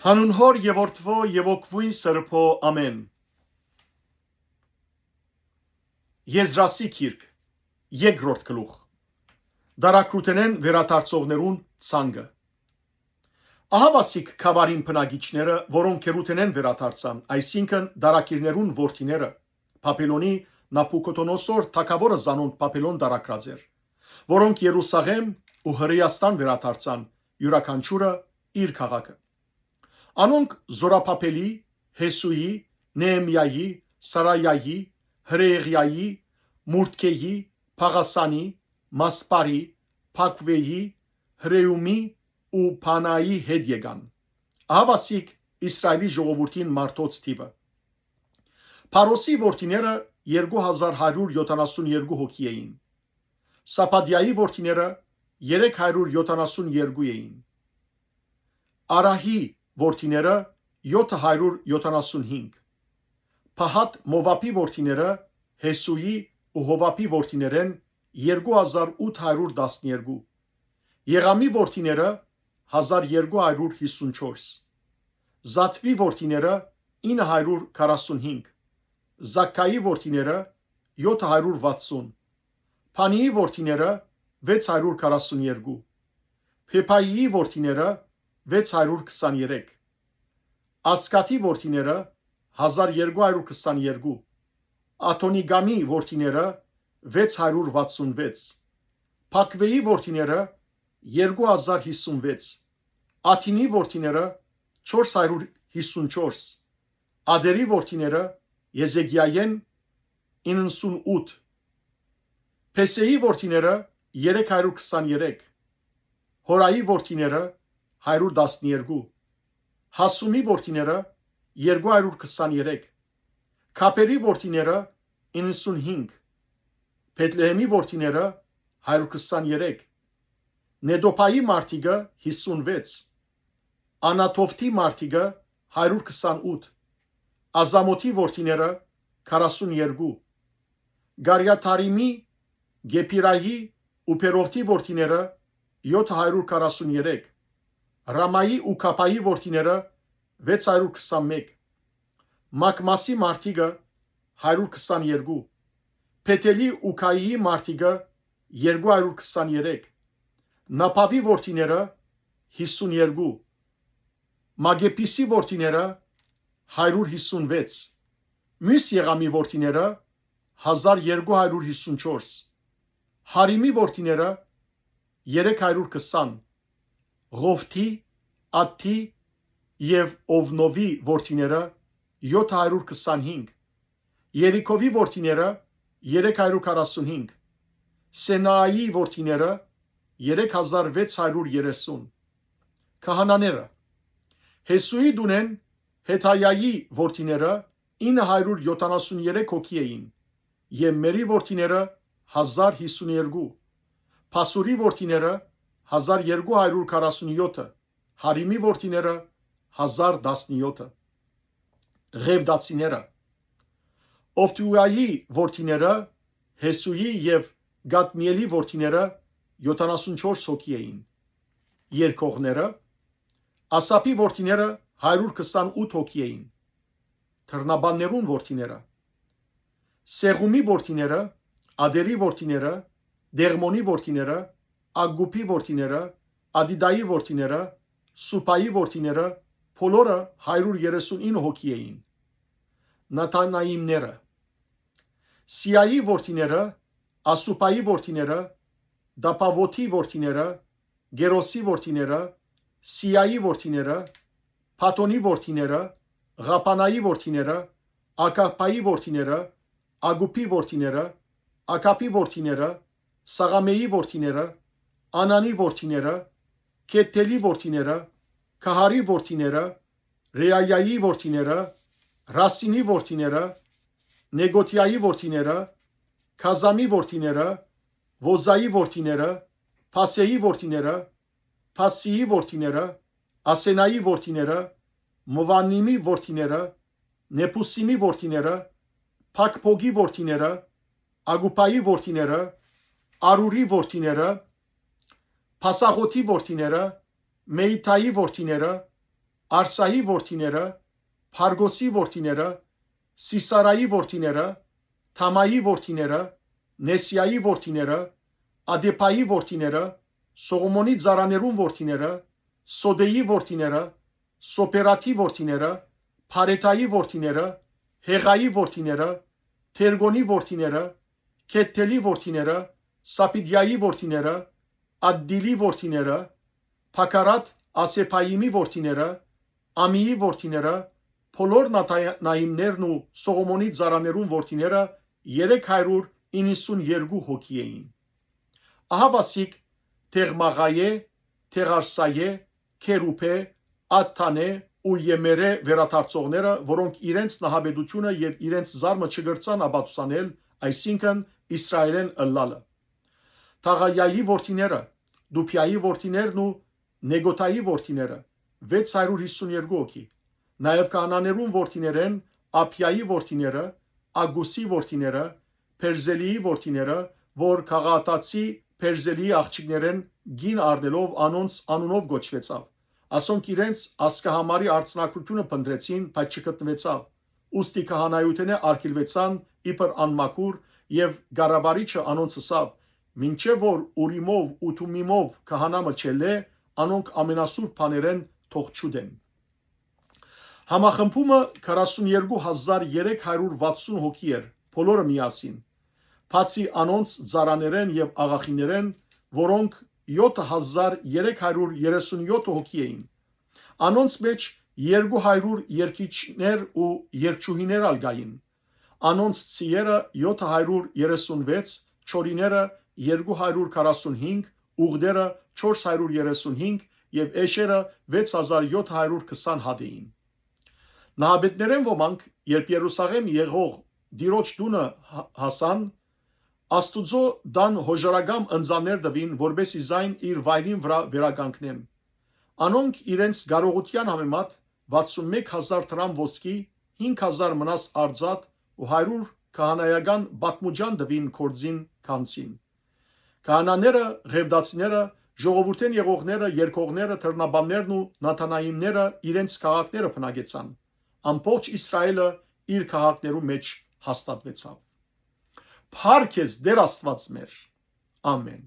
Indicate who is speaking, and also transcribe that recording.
Speaker 1: Հանուն Հոր եւ Որդվո եւ Օգվույն Սրբո ամեն։ Եզրասի գիրք երկրորդ գլուխ։ Դարակրութենեն վերադարձողներուն ցանգը։ Ահավասիկ քավարին բնագիչները, որոնք քերութենեն վերադարձան, այսինքն դարակիրներուն որդիները, Բաբելոնի Նապուկոդոնոսոր թագավորը զանոնք Բաբելոն դարակրած էր, որոնք Երուսաղեմ ու Հրեաստան վերադարձան, յուրաքանչյուրը իր քաղաքը։ Անոնք Զորաբաբելի, Հեսուի, Նեեմիայի, Սարայայի, Հրեեղիայի, Մուրդքեի, Փաղասանի, Մասպարի, Փակվեի, Հրեումի ու Փանայի հետ եկան։ Ահավասիկ Իսրայելի ժողովրդին մարդոց թիվը։ Փարոսի որդիները 2172 հոգի էին։ Սապադիայի որդիները 372 էին։ Արահի որդիները 775։ Փահատ Մովաբի որդիները Հեսուի ու Հովաբի որդիներեն 2812։ Եղամի որդիները 1254։ Զատվի որդիները 945։ Զաքայի որդիները 760։ Փանիի որդիները 642։ Փեփայի որդիները 623։ Ասկատի որդիները 1222։ Աթոնիգամի որդիները 666։ Փակվեի որդիները 2056։ Աթինի որդիները 454։ Ադերի որդիները Եզեգիայեն 98։ Փեսեի որդիները 323։ Հորայի որդիները 112։ Հասումի որդիները 223։ Քապերի որդիները 95։ Փեթլեհեմի որդիները 123։ Նեդոփայի մարտիկը 56։ Անաթոֆթի մարտիկը 128։ Ազամոթի որդիները 42։ Գարյաթարիմի, Գեփիրայի ու Փերովթի որդիները 743։ Ռամայի ու Քապայի որդիները 621։ Մակմասի մարտիկը 122։ Փեթելի ու Քայի մարտիկը 223։ Նապավի որդիները 52։ Մագեպիսի որդիները 156։ Մյուս եղամի որդիները 1254։ Հարիմի որդիները 320։ Ղովթի, Աթի և Օվնովի որդիները 725։ Երիքովի որդիները 345։ Սենայի որդիները 3630։ Քահանաները Հեսուի դունեն Հեթայայի որդիները 973 հոգի էին, և Մերի որդիները 1052։ Փասուրի որդիները 1247։ Հարիմի որդիները 1017։ Ղևդացիները Օվթուայի որդիները Հեսուի և Գադմիելի որդիները 74 հոգի էին։ Երկողները Ասապի որդիները 128 հոգի էին։ Թռնաբաններուն որդիները Սեղումի որդիները, Ադերի որդիները, Դեղմոնի որդիները, Ագգուպի որդիները, Ադիդայի որդիները, Սուպայի որդիները, բոլորը 139 հոգի էին։ Նաթանայիմները Սիայի որդիները, Ասուպայի որդիները, Դապավոթի որդիները, Գերոսի որդիները, Սիայի որդիները, Փաթոնի որդիները, Ղապանայի որդիները, Ակապայի որդիները, Ագուպի որդիները, Ակապի որդիները, Սաղամեի որդիները, Անանի որդիները, Քեթելի որդիները, Քահարի որդիները, Ռեայայի որդիները, Ռասինի որդիները, Նեգոթիայի որդիները, Քազամի որդիները, Ոզայի որդիները, Փասեի որդիները, Փասիի որդիները, Ասենայի որդիները, Մովանիմի որդիները, Նեպուսիմի որդիները, Փակփոգի որդիները, Ագուպայի որդիները, Արուրի որդիները, Փասախոթի որդիները, Մեիթայի որդիները, Արսայի որդիները, Փարգոսի որդիները, Սիսարայի որդիները, Թամայի որդիները, Նեսիայի որդիները, Ադեփայի որդիները, Սողոմոնի ծառաներուն որդիները, Սոդեի որդիները, Սոպերաթի որդիները, Փարեթայի որդիները, Հեղայի որդիները, Թերգոնի որդիները, Քեթելի որդիները, Սապիդիայի որդիները, Ադդիլի որդիները, Փակարատ Ասեփայիմի որդիները, Ամիի որդիները, Փոլոր Նայիմներն ու Սողոմոնի ծառաներուն որդիները 392 հոգի էին։ Ահավասիկ Թեղմաղայե, Թեղարսայե, Քերուփե, Աթանե ու Եմերե վերաթարցողները, որոնք իրենց նահաբեդությունը եւ իրենց զարմը չգրցան աբացուցանել, այսինքն Իսրայելեն ըլլալը։ Թաղայայի որդիները, Դուփյայի որդիներն ու Նեգոթայի որդիները 652 հոգի։ Նաև կանաներուն որդիներեն Ափյայի որդիները, Ագուսի որդիները, Պերզելիի որդիները, որ քաղաքացի Պերզելիի աղջիկներեն գին արդելով անոնց անունով գոչվեցավ։ Ասոնք իրենց ասկահամարի արցնակությունը փնտրեցին, բայց չգտնվեցավ։ Ուստի քահանայութենը արգելվեցան իբր անմաքուր եւ գարավարիչը անոնց ասավ. «Մինչեւ որ Ուրիմով ու Թումիմով քահանա մչելե, անոնք ամենասուրբ բաներեն թող չուդեն»։ Համախմբումը 42360 հոգի էր, բոլորը միասին։ Բացի անոնց ծառաներեն եւ աղախիներեն, որոնք 7337 հոգի էին։ Անոնց մեջ 200 երգիչներ ու երգչուհիներ ալգային։ Անոնց ցիերը 736, չորիները 245, ուղդերը 435 եւ էշերը 6720 հատ էին։ Նահաբետներեն ոմանք, երբ Երուսաղեմ եղող Տիրոջ տունը հասան, Աստուծո դան հոժարագամ ընձաններ տվին, որբեսի զայն իր վայրին վրա վերականգնեն։ Անոնք իրենց կարողության համեմատ 61000 դրամ ոսկի, 5000 մնաս արձատ ու 100 քահանայական պատմուջան տվին կորձին քանցին։ Քահանաները, ղևդացիները, ժողովուրդեն եղողները, երկողները, թռնաբաններն ու նաթանայիմները իրենց քաղաքները բնակեցան։ Ամբողջ Իսրայելը իր քաղաքներու մեջ հաստատվեցավ։ Փառք քեզ Տեր Աստված մեր։ Ամեն։